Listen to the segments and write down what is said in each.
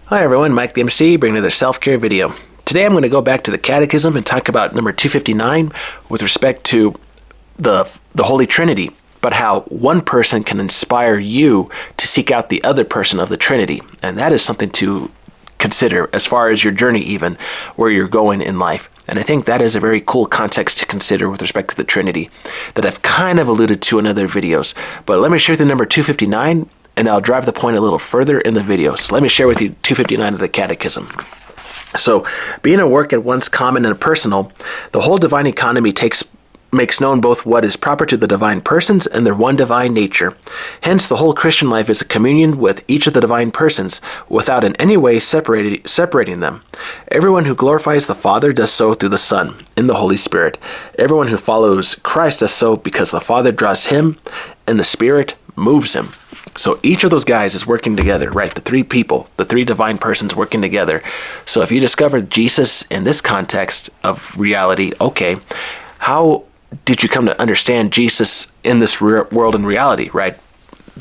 Hi everyone, Mike the MC, bringing another self-care video. Today I'm going to go back to the Catechism and talk about number 259 with respect to the Holy Trinity, but how one person can inspire you to seek out the other person of the Trinity. And that is something to consider as far as your journey, even where you're going in life. And I think that is a very cool context to consider with respect to the Trinity that I've kind of alluded to in other videos. But let me share the number 259 and I'll drive the point a little further in the video. So let me share with you 259 of the Catechism. So, being a work at once common and personal, the whole divine economy makes known both what is proper to the divine persons and their one divine nature. Hence, the whole Christian life is a communion with each of the divine persons, without in any way separating them. Everyone who glorifies the Father does so through the Son, in the Holy Spirit. Everyone who follows Christ does so because the Father draws him, and the Spirit moves him. So each of those guys is working together, right? The three people, the three divine persons working together. So if you discover Jesus in this context of reality, okay, how did you come to understand Jesus in this world and reality, right?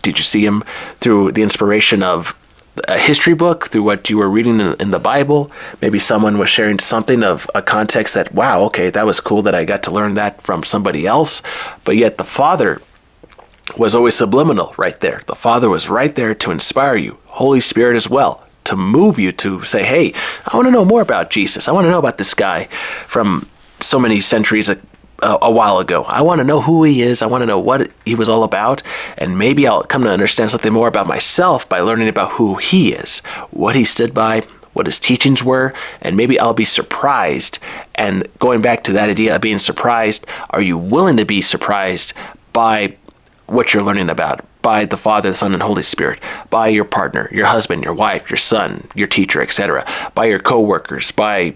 Did you see him through the inspiration of a history book, through what you were reading in the Bible? Maybe someone was sharing something of a context that, wow, okay, that was cool that I got to learn that from somebody else. But yet the Father was always subliminal right there. The Father was right there to inspire you. Holy Spirit as well, to move you to say, hey, I want to know more about Jesus. I want to know about this guy from so many centuries a while ago. I want to know who he is. I want to know what he was all about. And maybe I'll come to understand something more about myself by learning about who he is, what he stood by, what his teachings were, and maybe I'll be surprised. And going back to that idea of being surprised, are you willing to be surprised by what you're learning about, by the Father, the Son, and Holy Spirit, by your partner, your husband, your wife, your son, your teacher, etc., by your co-workers, by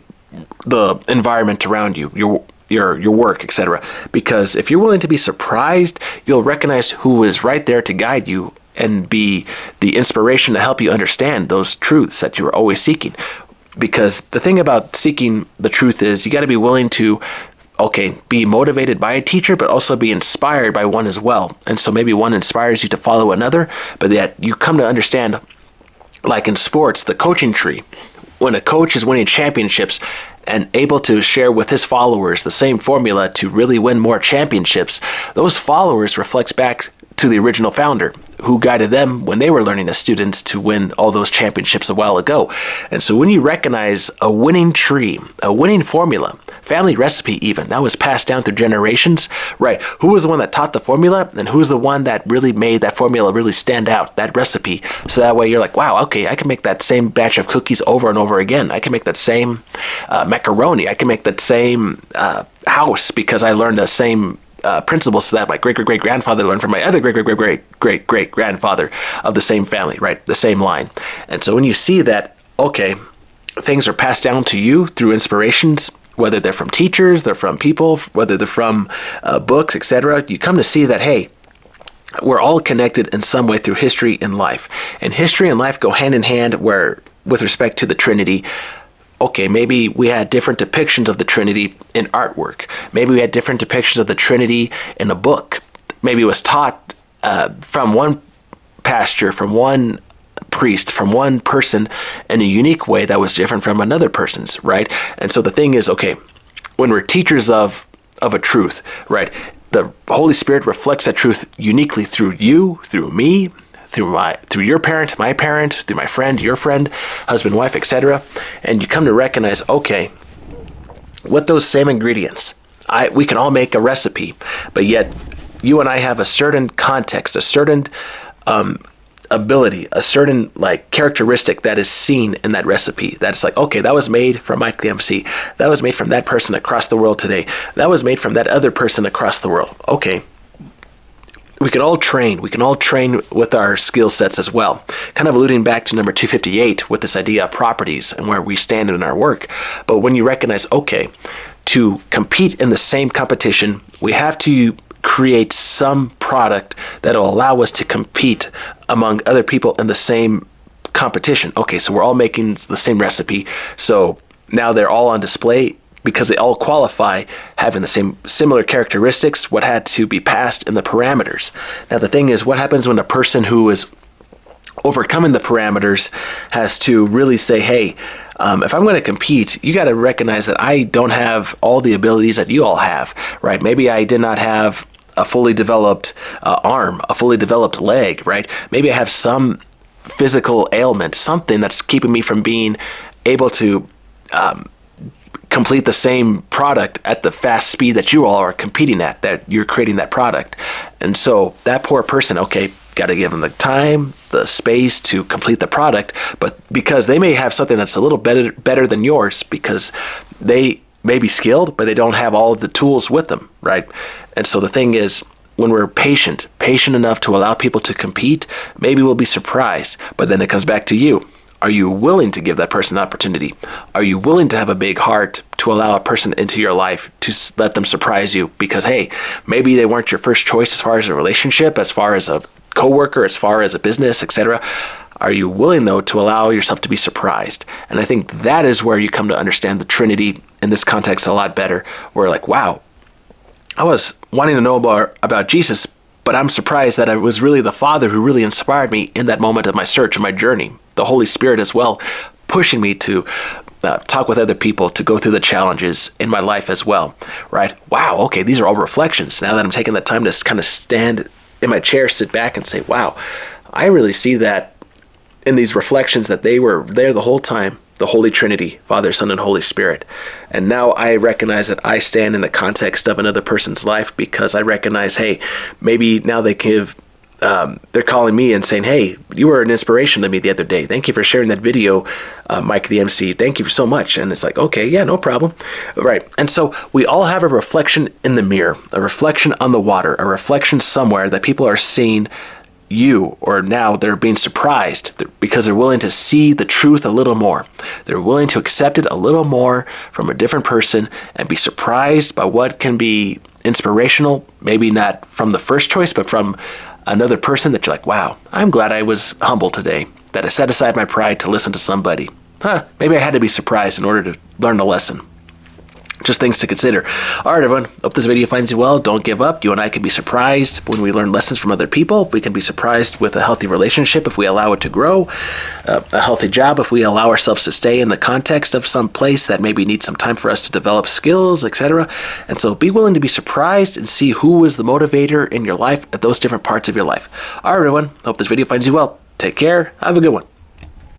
the environment around you, your work, etc. Because if you're willing to be surprised, you'll recognize who is right there to guide you and be the inspiration to help you understand those truths that you are always seeking. Because the thing about seeking the truth is you got to be willing to be motivated by a teacher, but also be inspired by one as well. And so maybe one inspires you to follow another, but yet you come to understand, like in sports, the coaching tree. When a coach is winning championships and able to share with his followers the same formula to really win more championships, those followers reflects back to the original founder who guided them when they were learning as students to win all those championships a while ago. And so when you recognize a winning tree, a winning formula, family recipe even, that was passed down through generations, right? Who was the one that taught the formula and who's the one that really made that formula really stand out, that recipe? So that way you're like, wow, okay, I can make that same batch of cookies over and over again. I can make that same macaroni. I can make that same house because I learned the same principles that my great-great-great-grandfather learned from my other great-great-great-great-great-grandfather of the same family, right? The same line. And so when you see that, okay, things are passed down to you through inspirations, whether they're from teachers, they're from people, whether they're from books, etc., you come to see that, hey, we're all connected in some way through history and life. And history and life go hand in hand where, with respect to the Trinity, okay, maybe we had different depictions of the Trinity in artwork. Maybe we had different depictions of the Trinity in a book. Maybe it was taught from one pastor, from one priest, from one person in a unique way that was different from another person's, right? And so the thing is, okay, when we're teachers of a truth, right, the Holy Spirit reflects that truth uniquely through you, through me, through your parent, my parent, through my friend, your friend, husband, wife, etc. And you come to recognize, okay, with those same ingredients, we can all make a recipe, but yet you and I have a certain context, a certain ability, a certain characteristic that is seen in that recipe. That's like, okay, that was made from Mike the MC. That was made from that person across the world today. That was made from that other person across the world. Okay. We can all train with our skill sets as well. Kind of alluding back to number 258 with this idea of properties and where we stand in our work. But when you recognize, okay, to compete in the same competition, we have to create some product that will allow us to compete among other people in the same competition. Okay, so we're all making the same recipe. So now they're all on display because they all qualify having the same similar characteristics, what had to be passed in the parameters. Now the thing is, what happens when a person who is overcoming the parameters has to really say, hey, if I'm going to compete, you got to recognize that I don't have all the abilities that you all have, right? Maybe I did not have a fully developed arm, a fully developed leg, right? Maybe I have some physical ailment, something that's keeping me from being able to complete the same product at the fast speed that you all are competing at, that you're creating that product. And so that poor person, okay, got to give them the time, the space to complete the product, but because they may have something that's a little better than yours, because they may be skilled, but they don't have all of the tools with them, right? And so the thing is, when we're patient enough to allow people to compete, maybe we'll be surprised, but then it comes back to you. Are you willing to give that person an opportunity? Are you willing to have a big heart to allow a person into your life, to let them surprise you? Because, hey, maybe they weren't your first choice as far as a relationship, as far as a coworker, as far as a business, etc. Are you willing, though, to allow yourself to be surprised? And I think that is where you come to understand the Trinity in this context a lot better. Where like, wow, I was wanting to know about Jesus, but I'm surprised that it was really the Father who really inspired me in that moment of my search and my journey. The Holy Spirit as well, pushing me to talk with other people, to go through the challenges in my life as well, right? Wow, okay, these are all reflections. Now that I'm taking the time to kind of stand in my chair, sit back and say, wow, I really see that in these reflections that they were there the whole time, the Holy Trinity, Father, Son, and Holy Spirit. And now I recognize that I stand in the context of another person's life, because I recognize, hey, maybe now they're calling me and saying, hey, you were an inspiration to me the other day. Thank you for sharing that video, Mike the MC. Thank you so much. And it's like, okay, yeah, no problem. Right. And so we all have a reflection in the mirror, a reflection on the water, a reflection somewhere that people are seeing you, or now they're being surprised because they're willing to see the truth a little more. They're willing to accept it a little more from a different person and be surprised by what can be inspirational, maybe not from the first choice, but from another person that you're like, wow, I'm glad I was humble today, that I set aside my pride to listen to somebody. Maybe I had to be surprised in order to learn a lesson. Just things to consider. All right, everyone. Hope this video finds you well. Don't give up. You and I can be surprised when we learn lessons from other people. We can be surprised with a healthy relationship if we allow it to grow. A healthy job if we allow ourselves to stay in the context of some place that maybe needs some time for us to develop skills, etc. And so be willing to be surprised and see who was the motivator in your life at those different parts of your life. All right, everyone. Hope this video finds you well. Take care. Have a good one.